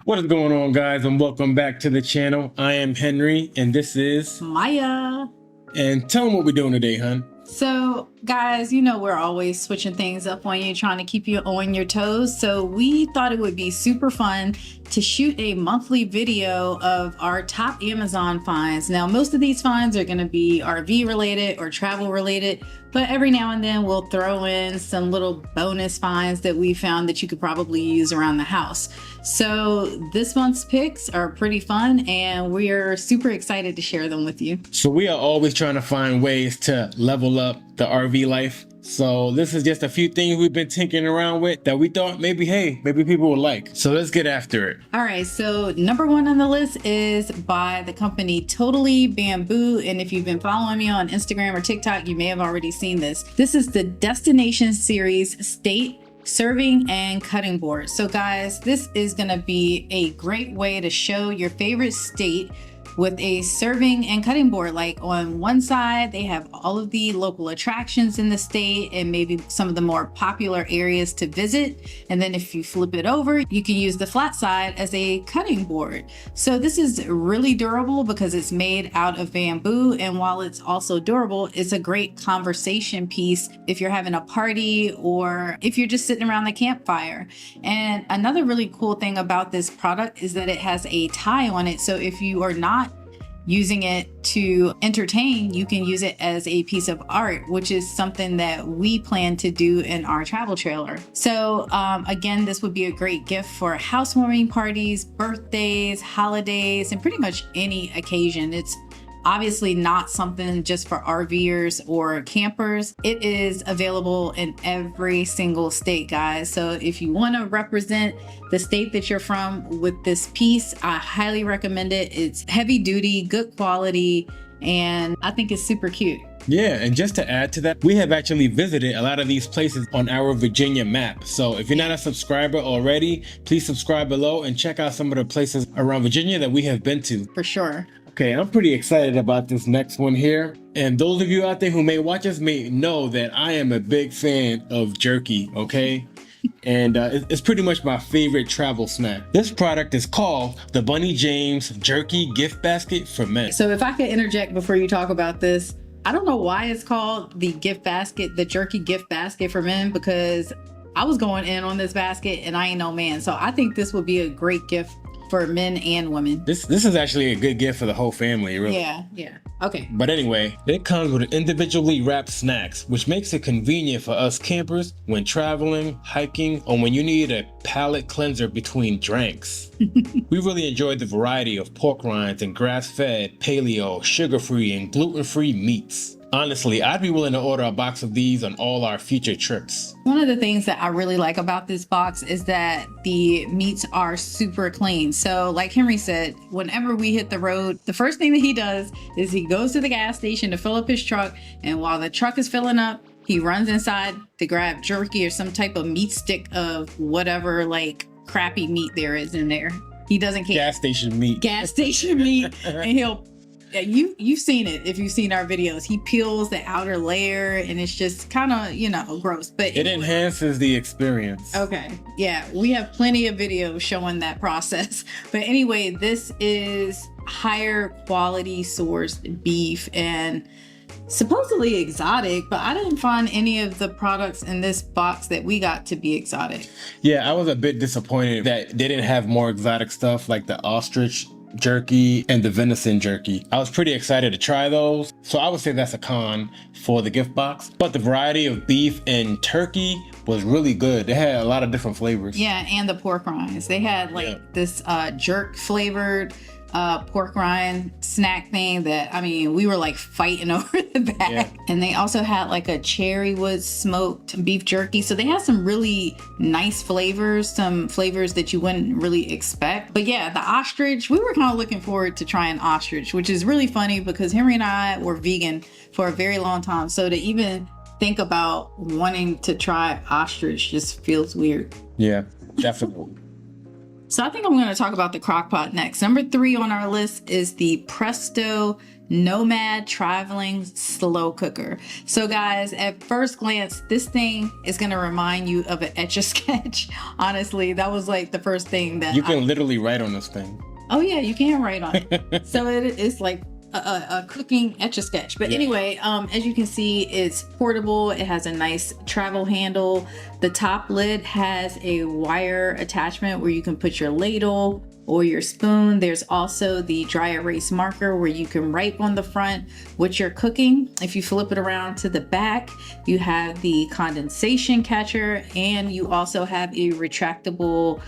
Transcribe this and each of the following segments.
What is going on, guys, and welcome back to the channel. I am Henry and this is Maya. And tell them what we're doing today, hun. So guys, you know we're always switching things up on you, trying to keep you on your toes. So we thought it would be super fun to shoot a monthly video of our top Amazon finds. Now, most of these finds are going to be RV related or travel related, but every now and then we'll throw in some little bonus finds that we found that you could probably use around the house. So this month's picks are pretty fun and we're super excited to share them with you. So we are always trying to find ways to level up the RV life. So this is just a few things we've been tinkering around with that we thought maybe people would like. So let's get after it. All right, so number one on the list is by the company Totally Bamboo. And if you've been following me on Instagram or TikTok, you may have already seen this. This is the Destination Series State Serving and Cutting Board. So guys, this is gonna be a great way to show your favorite state with a serving and cutting board. Like on one side, they have all of the local attractions in the state and maybe some of the more popular areas to visit. And then if you flip it over, you can use the flat side as a cutting board. So this is really durable because it's made out of bamboo. And while it's also durable, it's a great conversation piece if you're having a party or if you're just sitting around the campfire. And another really cool thing about this product is that it has a tie on it. So if you are not using it to entertain, you can use it as a piece of art, which is something that we plan to do in our travel trailer. So again, this would be a great gift for housewarming parties, birthdays, holidays, and pretty much any occasion. It's obviously not something just for RVers or campers. It is available in every single state, guys. So if you want to represent the state that you're from with this piece, I highly recommend it. It's heavy duty, good quality, and I think it's super cute. Yeah, and just to add to that, we have actually visited a lot of these places on our Virginia map. So if you're not a subscriber already, please subscribe below and check out some of the places around Virginia that we have been to. For sure. Okay, I'm pretty excited about this next one here. And those of you out there who may watch us may know that I am a big fan of jerky, okay? And it's pretty much my favorite travel snack. This product is called the Bunny James Jerky Gift Basket for Men. So if I could interject before you talk about this, I don't know why it's called the gift basket, the jerky gift basket for men, because I was going in on this basket and I ain't no man. So I think this would be a great gift for men and women. This is actually a good gift for the whole family, really. Yeah. Okay. But anyway, it comes with individually wrapped snacks, which makes it convenient for us campers when traveling, hiking, or when you need a palate cleanser between drinks. We really enjoyed the variety of pork rinds and grass-fed, paleo, sugar-free, and gluten-free meats. Honestly, I'd be willing to order a box of these on all our future trips. One of the things that I really like about this box is that the meats are super clean. So like Henry said, whenever we hit the road, the first thing that he does is he goes to the gas station to fill up his truck. And while the truck is filling up, he runs inside to grab jerky or some type of meat stick of whatever like crappy meat there is in there. He doesn't care. Gas station meat. Gas station meat. And he'll you've seen it if you've seen our videos. He peels the outer layer and it's just kind of, gross. But it enhances the experience. Okay. Yeah, we have plenty of videos showing that process. But anyway, this is higher quality sourced beef and supposedly exotic, but I didn't find any of the products in this box that we got to be exotic. Yeah, I was a bit disappointed that they didn't have more exotic stuff like the ostrich jerky and the venison jerky. I was pretty excited to try those, so I would say that's a con for the gift box. But the variety of beef and turkey was really good. They had a lot of different flavors. Yeah, and the pork rinds. They had this jerk flavored pork rind snack thing that, I mean, we were like fighting over the bag. Yeah. And they also had like a cherry wood smoked beef jerky. So they had some really nice flavors, some flavors that you wouldn't really expect. But yeah, the ostrich, we were kind of looking forward to trying ostrich, which is really funny because Henry and I were vegan for a very long time. So to even think about wanting to try ostrich just feels weird. Yeah, definitely. So I think I'm going to talk about the crock pot next. Number 3 on our list is the Presto Nomad Traveling Slow Cooker. So guys, at first glance, this thing is going to remind you of an Etch-a-Sketch. Honestly, that was like the first thing that you can literally write on this thing. Oh yeah, you can write on it. So it's like a cooking Etch-a-Sketch. But anyway, as you can see, it's portable. It has a nice travel handle. The top lid has a wire attachment where you can put your ladle or your spoon. There's also the dry erase marker where you can write on the front what you're cooking. If you flip it around to the back, you have the condensation catcher, and you also have a retractable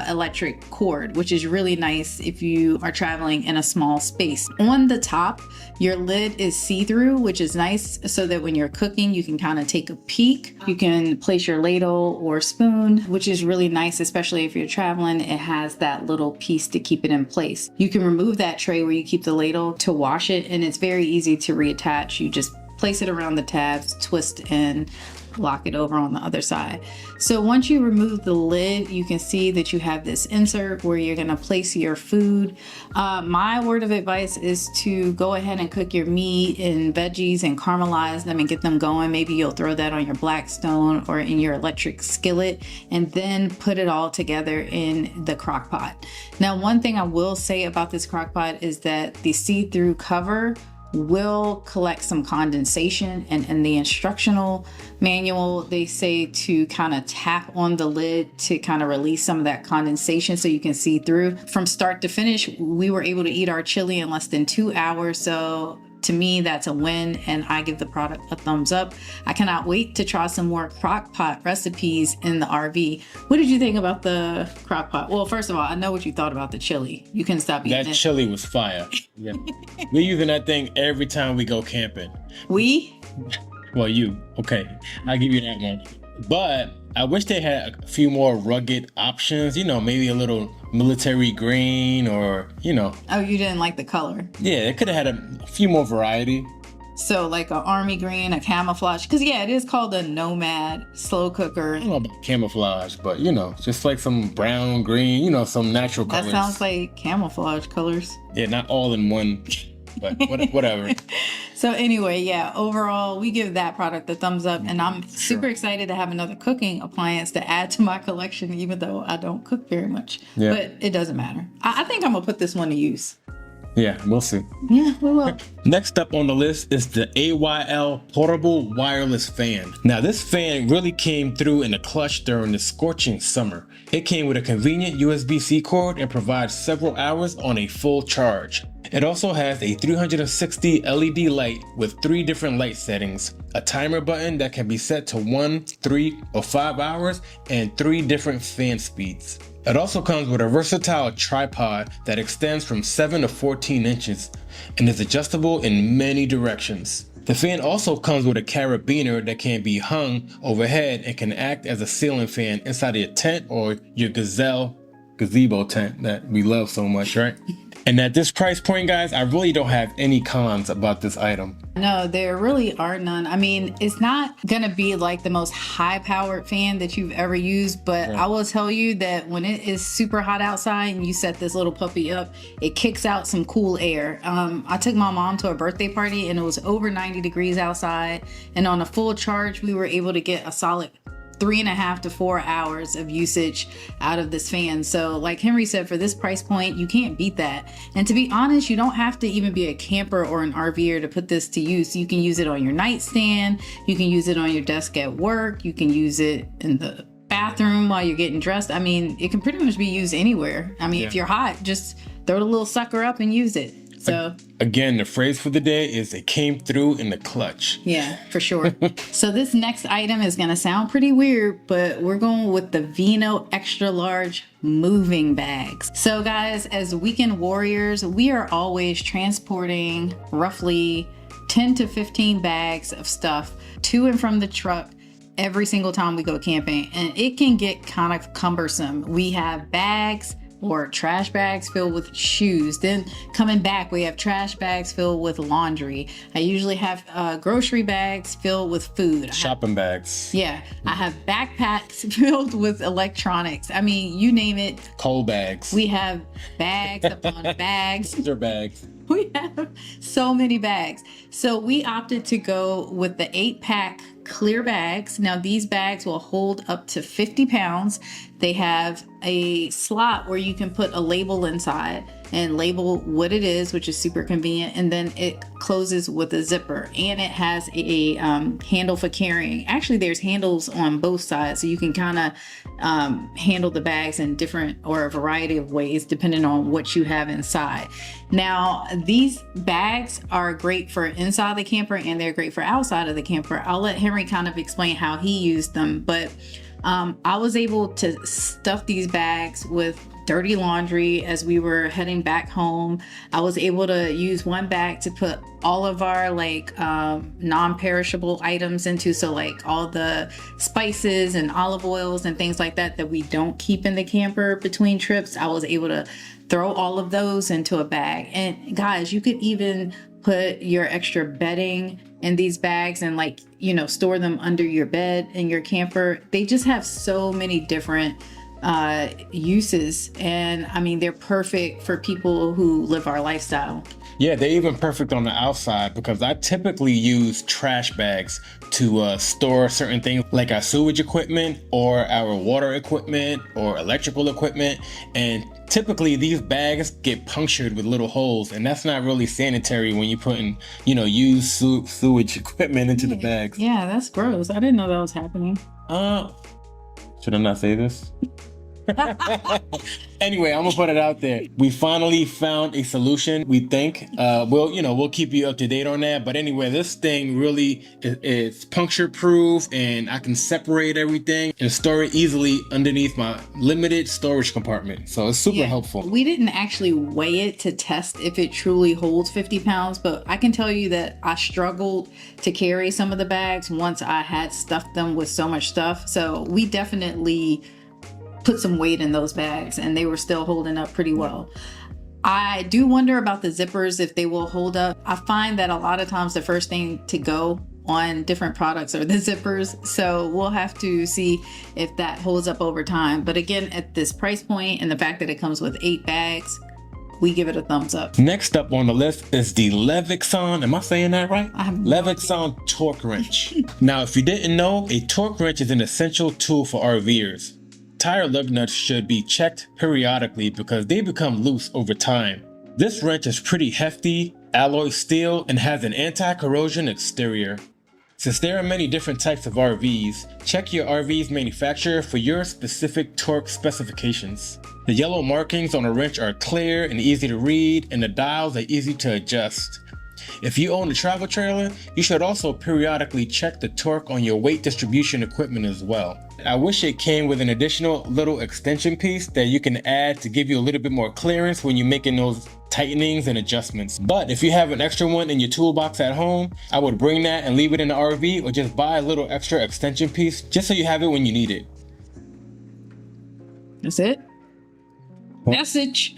electric cord, which is really nice if you are traveling in a small space. On the top, your lid is see-through, which is nice so that when you're cooking, you can kind of take a peek. You can place your ladle or spoon, which is really nice, especially if you're traveling. It has that little piece to keep it in place. You can remove that tray where you keep the ladle to wash it, and it's very easy to reattach. You just place it around the tabs, twist, and lock it over on the other side. So once you remove the lid, you can see that you have this insert where you're going to place your food. My word of advice is to go ahead and cook your meat and veggies and caramelize them and get them going. Maybe you'll throw that on your Blackstone or in your electric skillet and then put it all together in the crock pot. Now, one thing I will say about this crock pot is that the see-through cover will collect some condensation, and in the instructional manual they say to kind of tap on the lid to kind of release some of that condensation so you can see through. From start to finish, we were able to eat our chili in less than 2 hours, so to me that's a win, and I give the product a thumbs up. I cannot wait to try some more crock pot recipes in the RV. What did you think about the crock pot? Well, first of all, I know what you thought about the chili. You couldn't stop eating that chili was fire. Yeah. We're using that thing every time we go camping. Well, you. Okay, I'll give you that one. But I wish they had a few more rugged options, maybe a little military green or, Oh, you didn't like the color? Yeah, it could have had a few more variety. So like an army green, a camouflage, because yeah, it is called a Nomad Slow Cooker. I don't know about camouflage, but just like some brown, green, some natural colors. That sounds like camouflage colors. Yeah, not all in one, but whatever. So anyway, yeah, overall, we give that product a thumbs up, and I'm super excited to have another cooking appliance to add to my collection, even though I don't cook very much. Yeah. But it doesn't matter. I think I'm gonna put this one to use. Yeah, we'll see. Yeah, we will. Next up on the list is the AYL Portable Wireless Fan. Now, this fan really came through in the clutch during the scorching summer. It came with a convenient USB-C cord and provides several hours on a full charge. It also has a 360 LED light with 3 different light settings, a timer button that can be set to 1, 3, or 5 hours, and 3 different fan speeds. It also comes with a versatile tripod that extends from 7 to 14 inches and is adjustable in many directions. The fan also comes with a carabiner that can be hung overhead and can act as a ceiling fan inside your tent or your gazebo tent that we love so much, right? And at this price point, guys, I really don't have any cons about this item. No, there really are none. I mean, it's not going to be like the most high-powered fan that you've ever used, but I will tell you that when it is super hot outside and you set this little puppy up, it kicks out some cool air. I took my mom to a birthday party and it was over 90 degrees outside, and on a full charge, we were able to get a solid 3.5 to 4 hours of usage out of this fan. So like Henry said, for this price point, you can't beat that. And to be honest, you don't have to even be a camper or an RVer to put this to use. You can use it on your nightstand. You can use it on your desk at work. You can use it in the bathroom while you're getting dressed. I mean, it can pretty much be used anywhere. I mean, if you're hot, just throw the little sucker up and use it. So again, the phrase for the day is it came through in the clutch. Yeah, for sure. So this next item is going to sound pretty weird, but we're going with the Vino Extra Large moving bags. So guys, as weekend warriors, we are always transporting roughly 10 to 15 bags of stuff to and from the truck every single time we go camping, and it can get kind of cumbersome. We have bags, or trash bags filled with shoes. Then coming back, we have trash bags filled with laundry. I usually have grocery bags filled with food. Shopping bags. Yeah, I have backpacks filled with electronics. I mean, you name it. Coal bags. We have bags upon bags. They're bags. We have so many bags. So we opted to go with the 8-pack clear bags. Now these bags will hold up to 50 pounds. They have a slot where you can put a label inside and label what it is, which is super convenient. And then it closes with a zipper, and it has a handle for carrying. Actually, there's handles on both sides, so you can kind of handle the bags in different or a variety of ways depending on what you have inside. Now, these bags are great for inside the camper and they're great for outside of the camper. I'll let Henry kind of explain how he used them, but I was able to stuff these bags with dirty laundry as we were heading back home. I was able to use one bag to put all of our non-perishable items into, so like all the spices and olive oils and things like that that we don't keep in the camper between trips. I was able to throw all of those into a bag. And guys, you could even put your extra bedding in these bags and store them under your bed in your camper. They just have so many different uses, and I mean, they're perfect for people who live our lifestyle. Yeah, they're even perfect on the outside, because I typically use trash bags to store certain things like our sewage equipment or our water equipment or electrical equipment. And typically these bags get punctured with little holes, and that's not really sanitary when you're putting, used sewage equipment into the bags. Yeah, that's gross. I didn't know that was happening. Should I not say this? Anyway, I'm gonna put it out there. We finally found a solution, we think. We'll keep you up to date on that. But anyway, this thing really is puncture proof, and I can separate everything and store it easily underneath my limited storage compartment. So it's super helpful. We didn't actually weigh it to test if it truly holds 50 pounds, but I can tell you that I struggled to carry some of the bags once I had stuffed them with so much stuff. So we definitely put some weight in those bags, and they were still holding up pretty well. I do wonder about the zippers, if they will hold up. I find that a lot of times the first thing to go on different products are the zippers, so we'll have to see if that holds up over time. But again, at this price point and the fact that it comes with 8 bags, we give it a thumbs up. Next up on the list is the Levixon, am I saying that right? I have no Levixon torque wrench. Now, if you didn't know, a torque wrench is an essential tool for RVers. Tire lug nuts should be checked periodically because they become loose over time. This wrench is pretty hefty, alloy steel, and has an anti-corrosion exterior. Since there are many different types of RVs, check your RV's manufacturer for your specific torque specifications. The yellow markings on the wrench are clear and easy to read, and the dials are easy to adjust. If you own a travel trailer, you should also periodically check the torque on your weight distribution equipment as well. I wish it came with an additional little extension piece that you can add to give you a little bit more clearance when you're making those tightenings and adjustments. But if you have an extra one in your toolbox at home, I would bring that and leave it in the RV, or just buy a little extra extension piece just so you have it when you need it. That's it. Message.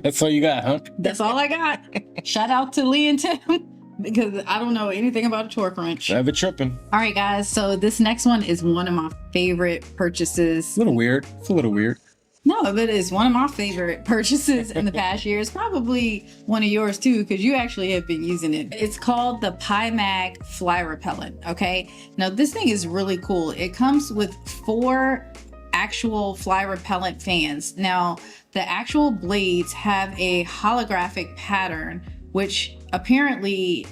That's all you got, huh? That's all I got. Shout out to Lee and Tim, because I don't know anything about a torque wrench. Have it tripping. All right, guys. So this next one is one of my favorite purchases. A little weird. It's a little weird. No, but it's one of my favorite purchases in the past year. It's probably one of yours too, because you actually have been using it. It's called the PyMag Fly Repellent. Okay. Now this thing is really cool. It comes with 4 actual fly repellent fans. Now, the actual blades have a holographic pattern, which apparently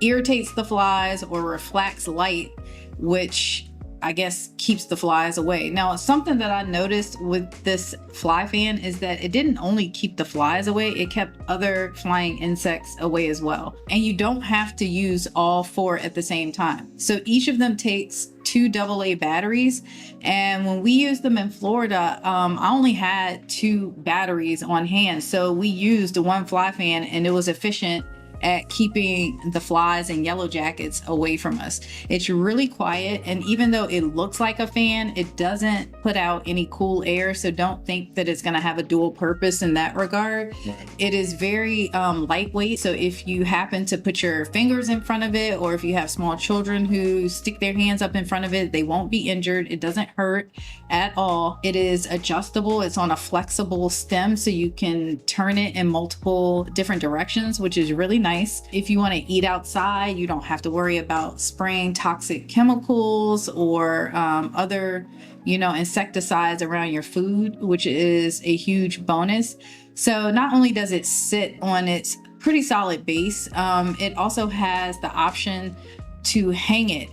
irritates the flies or reflects light, which I guess keeps the flies away. Now, something that I noticed with this fly fan is that it didn't only keep the flies away, it kept other flying insects away as well. And you don't have to use all 4 at the same time. So each of them takes 2 AA batteries. And when we used them in Florida, I only had 2 batteries on hand. So we used the one fly fan and it was efficient at keeping the flies and yellow jackets away from us. It's really quiet, and even though it looks like a fan, it doesn't put out any cool air, so don't think that it's going to have a dual purpose in that regard. Right. It is very lightweight, so if you happen to put your fingers in front of it, or if you have small children who stick their hands up in front of it, they won't be injured. It doesn't hurt at all. It is adjustable. It's on a flexible stem, so you can turn it in multiple different directions, which is really nice. If you want to eat outside, you don't have to worry about spraying toxic chemicals or other, insecticides around your food, which is a huge bonus. So not only does it sit on its pretty solid base, it also has the option to hang it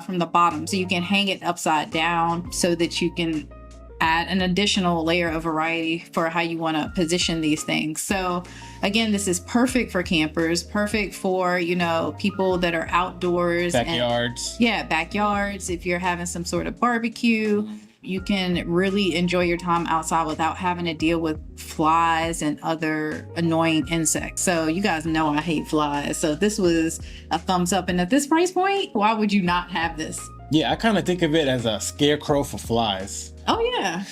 from the bottom. So you can hang it upside down so that you can add an additional layer of variety for how you want to position these things. So again, this is perfect for campers, perfect for, people that are outdoors. Backyards. Backyards. If you're having some sort of barbecue, you can really enjoy your time outside without having to deal with flies and other annoying insects. So you guys know I hate flies. So this was a thumbs up. And at this price point, why would you not have this? Yeah, I kind of think of it as a scarecrow for flies. Oh yeah.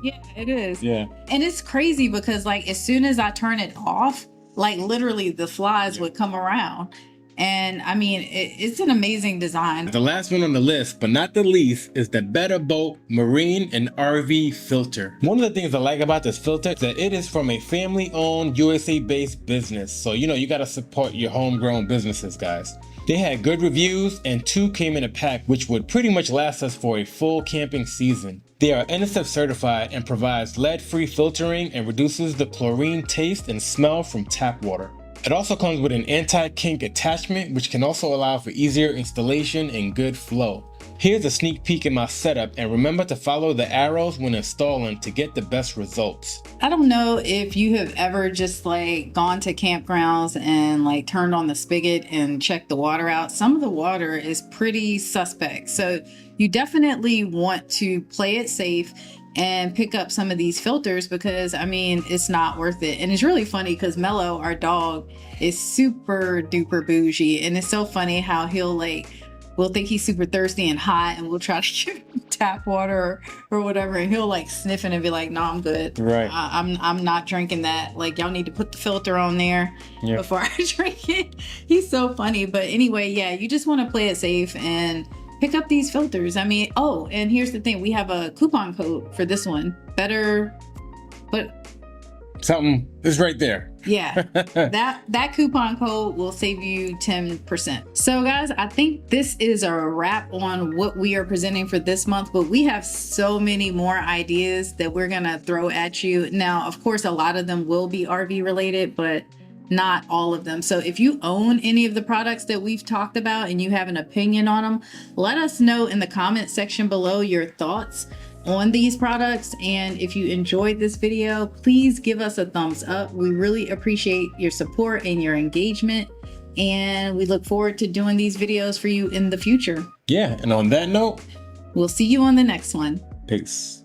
Yeah, it is. Yeah. And it's crazy because as soon as I turn it off, literally the flies would come around. And I mean, it's an amazing design. The last one on the list, but not the least, is the Better Boat Marine and RV filter. One of the things I like about this filter is that it is from a family-owned, USA-based business. So, you got to support your homegrown businesses, guys. They had good reviews, and 2 came in a pack, which would pretty much last us for a full camping season. They are NSF certified and provides lead-free filtering and reduces the chlorine taste and smell from tap water. It also comes with an anti-kink attachment, which can also allow for easier installation and good flow. Here's a sneak peek in my setup, and remember to follow the arrows when installing to get the best results. I don't know if you have ever just gone to campgrounds and turned on the spigot and checked the water out. Some of the water is pretty suspect. So you definitely want to play it safe and pick up some of these filters because it's not worth it. And it's really funny because Mello, our dog, is super duper bougie, and it's so funny how we'll think he's super thirsty and hot, and we'll try to give him tap water or whatever, and he'll sniff it and be like, "No, I'm good. Right. I'm not drinking that. Y'all need to put the filter on there before I drink it." He's so funny. But anyway, yeah, you just want to play it safe and pick up these filters. And here's the thing. We have a coupon code for this one. Something is right there. Yeah, that coupon code will save you 10%. So guys, I think this is a wrap on what we are presenting for this month, but we have so many more ideas that we're gonna throw at you. Now, of course, a lot of them will be RV related, but not all of them. So if you own any of the products that we've talked about and you have an opinion on them, let us know in the comment section below your thoughts on these products. And if you enjoyed this video, please give us a thumbs up. We really appreciate your support and your engagement, and we look forward to doing these videos for you in the future. Yeah, and on that note, we'll see you on the next one. peace.